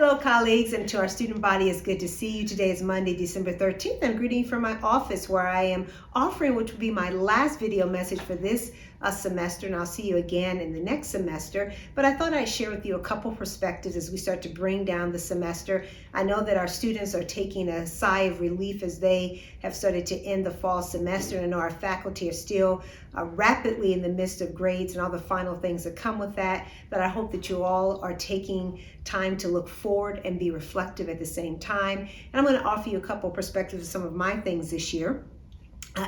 Hello, colleagues, and to our student body, it's good to see you. Today is Monday, December 13th. I'm greeting from my office where I am offering which will be my last video message for this semester, and I'll see you again in the next semester. But I thought I'd share with you a couple perspectives as we start to bring down the semester. I know that our students are taking a sigh of relief as they have started to end the fall semester, and I know our faculty are still rapidly in the midst of grades and all the final things that come with that. But I hope that you all are taking time to look forward and be reflective at the same time. And I'm going to offer you a couple perspectives of some of my things this year.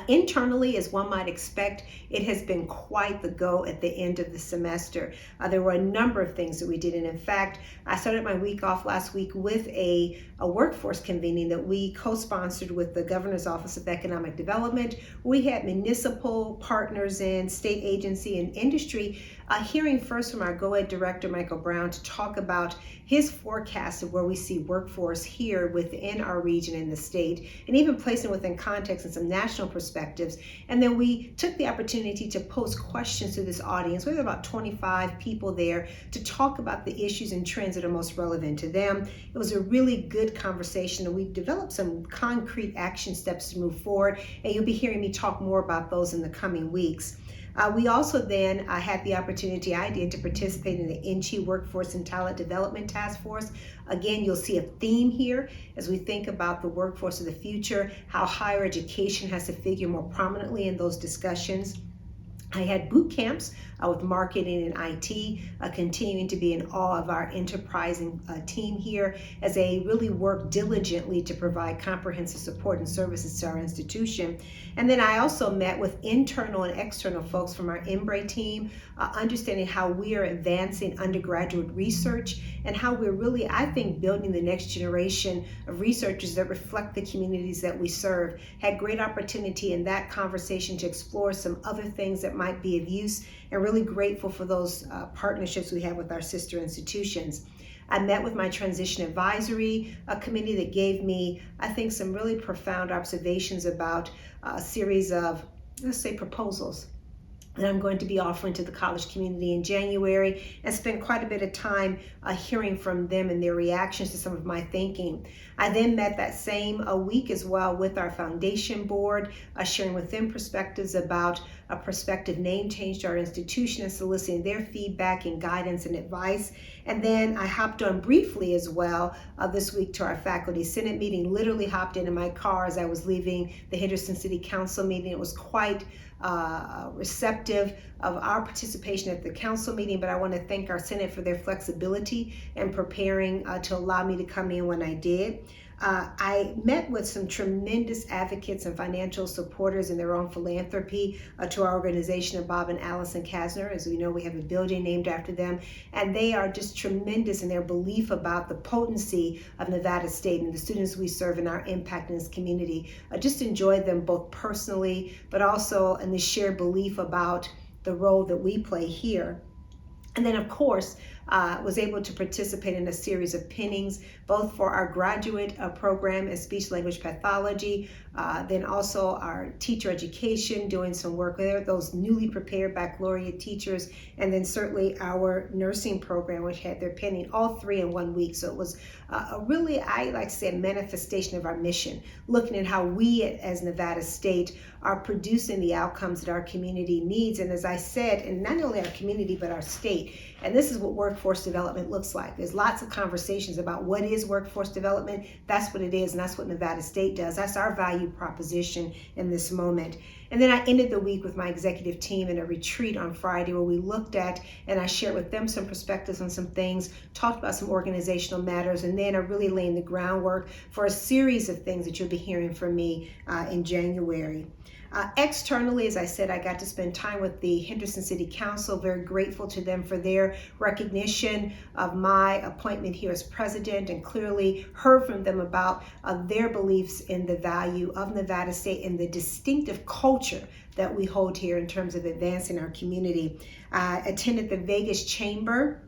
Internally, as one might expect, it has been quite the go at the end of the semester. There were a number of things that we did, and in fact, I started my week off last week with a workforce convening that we co-sponsored with the Governor's Office of Economic Development. We had municipal partners in, state agency, and industry hearing first from our GoEd Director, Michael Brown, to talk about his forecast of where we see workforce here within our region in the state, and even placing within context and some national perspectives. And then we took the opportunity to pose questions to this audience. We had about 25 people there to talk about the issues and trends that are most relevant to them. It was a really good conversation, and we developed some concrete action steps to move forward, and you'll be hearing me talk more about those in the coming weeks. We also then had the opportunity, I did, to participate in the NCHI Workforce and Talent Development Task Force. Again, you'll see a theme here as we think about the workforce of the future, how higher education has to figure more prominently in those discussions. I had boot camps with marketing and IT, continuing to be in awe of our enterprising team here as they really work diligently to provide comprehensive support and services to our institution. And then I also met with internal and external folks from our Embrace team, understanding how we are advancing undergraduate research and how we're really, I think, building the next generation of researchers that reflect the communities that we serve. Had great opportunity in that conversation to explore some other things that might be of use, and really grateful for those partnerships we have with our sister institutions. I met with my transition advisory committee that gave me, I think, some really profound observations about a series of, let's say, proposals that I'm going to be offering to the college community in January, and spent quite a bit of time hearing from them and their reactions to some of my thinking. I then met that same week as well with our foundation board, sharing with them perspectives about a prospective name change to our institution and soliciting their feedback and guidance and advice. And then I hopped on briefly as well this week to our faculty senate meeting, literally hopped into my car as I was leaving the Henderson City Council meeting. It was quite receptive of our participation at the council meeting, but I want to thank our Senate for their flexibility and preparing to allow me to come in when I did. I met with some tremendous advocates and financial supporters in their own philanthropy to our organization of Bob and Allison Kasner. As we know, we have a building named after them, and they are just tremendous in their belief about the potency of Nevada State and the students we serve and our impact in this community. I just enjoyed them both personally, but also in the shared belief about the role that we play here. And then, of course, was able to participate in a series of pinnings, both for our graduate program in speech language pathology, then also our teacher education, doing some work there, those newly prepared baccalaureate teachers, and then certainly our nursing program, which had their pinning, all three in 1 week. So it was a really, I like to say, a manifestation of our mission, looking at how we as Nevada State are producing the outcomes that our community needs. And as I said, and not only our community, but our state. And this is what workforce development looks like. There's lots of conversations about what is workforce development. That's what it is, and that's what Nevada State does. That's our value proposition in this moment. And then I ended the week with my executive team in a retreat on Friday where we looked at, and I shared with them some perspectives on some things, talked about some organizational matters, and then are really laying the groundwork for a series of things that you'll be hearing from me in January. Externally, as I said, I got to spend time with the Henderson City Council. Very grateful to them for their recognition of my appointment here as president, and clearly heard from them about their beliefs in the value of Nevada State and the distinctive culture that we hold here in terms of advancing our community. I attended the Vegas Chamber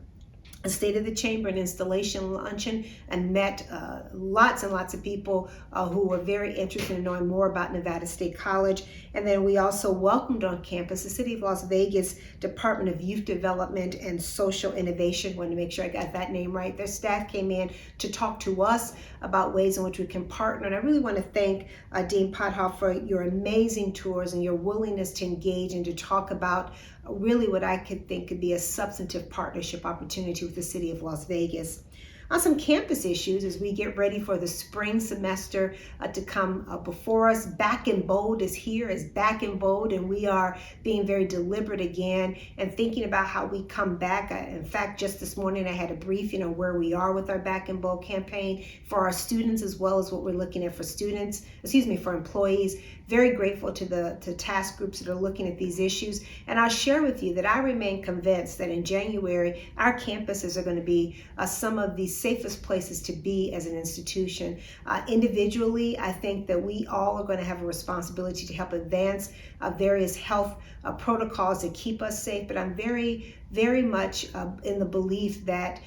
a State of the Chamber and installation luncheon and met lots and lots of people who were very interested in knowing more about Nevada State College. And then we also welcomed on campus the City of Las Vegas Department of Youth Development and Social Innovation. I wanted to make sure I got that name right. Their staff came in to talk to us about ways in which we can partner. And I really want to thank Dean Pothoff for your amazing tours and your willingness to engage and to talk about really what I could think could be a substantive partnership opportunity with the City of Las Vegas. On some campus issues as we get ready for the spring semester to come before us. Back in Bold is here, is back in Bold, and we are being very deliberate again and thinking about how we come back. In fact, just this morning I had a brief, where we are with our Back in Bold campaign for our students as well as what we're looking at for for employees. Very grateful to the task groups that are looking at these issues. And I'll share with you that I remain convinced that in January, our campuses are going to be some of the safest places to be as an institution. Individually, I think that we all are going to have a responsibility to help advance various health protocols that keep us safe, but I'm very, very much in the belief that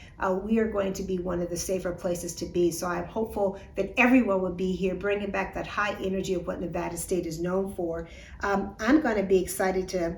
we are going to be one of the safer places to be. So I'm hopeful that everyone will be here, bringing back that high energy of what Nevada State is known for. I'm going to be excited to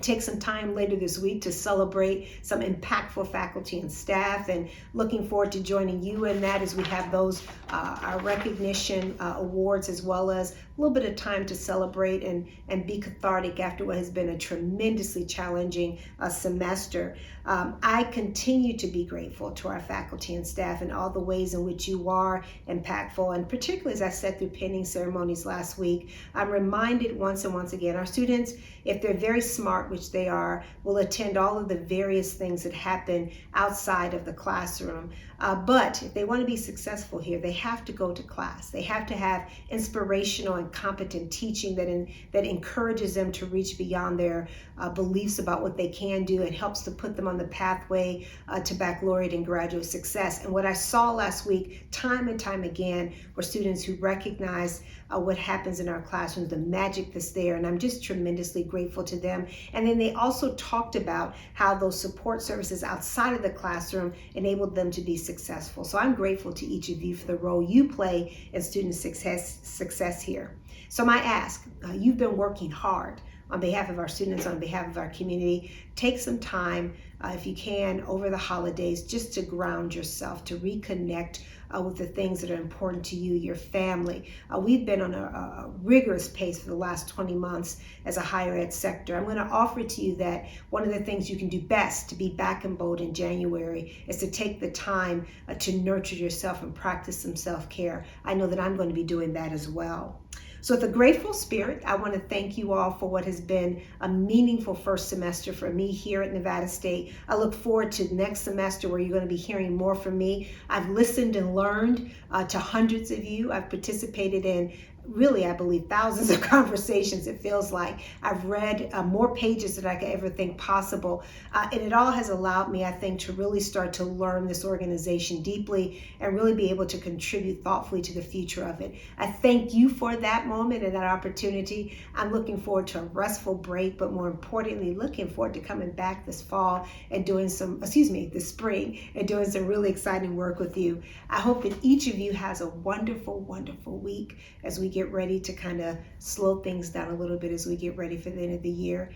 take some time later this week to celebrate some impactful faculty and staff, and looking forward to joining you in that as we have those our recognition awards, as well as a little bit of time to celebrate and be cathartic after what has been a tremendously challenging semester. I continue to be grateful to our faculty and staff and all the ways in which you are impactful, and particularly as I sat through pinning ceremonies last week, I'm reminded once and once again, our students, if they're very smart, which they are, will attend all of the various things that happen outside of the classroom. But if they want to be successful here, they have to go to class. They have to have inspirational and competent teaching that encourages them to reach beyond their beliefs about what they can do and helps to put them on the pathway to baccalaureate and graduate success. And what I saw last week, time and time again, were students who recognized what happens in our classrooms, the magic that's there, and I'm just tremendously grateful to them. And then they also talked about how those support services outside of the classroom enabled them to be successful. So I'm grateful to each of you for the role you play in student success here. So my ask, you've been working hard on behalf of our students, on behalf of our community. Take some time, if you can, over the holidays, just to ground yourself, to reconnect with the things that are important to you, your family. We've been on a rigorous pace for the last 20 months as a higher ed sector. I'm going to offer to you that one of the things you can do best to be back in Bold in January is to take the time to nurture yourself and practice some self-care. I know that I'm going to be doing that as well. So with a grateful spirit, I want to thank you all for what has been a meaningful first semester for me here at Nevada State. I look forward to next semester where you're going to be hearing more from me. I've listened and learned to hundreds of you. I've participated in really, I believe, thousands of conversations. It feels like I've read more pages than I could ever think possible. And it all has allowed me, I think, to really start to learn this organization deeply and really be able to contribute thoughtfully to the future of it. I thank you for that moment and that opportunity. I'm looking forward to a restful break, but more importantly, looking forward to coming back this fall and doing this spring, and doing some really exciting work with you. I hope that each of you has a wonderful, wonderful week as we get ready to kind of slow things down a little bit as we get ready for the end of the year.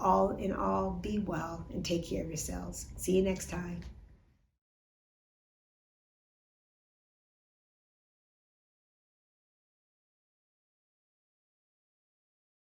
All in all, be well and take care of yourselves. See you next time.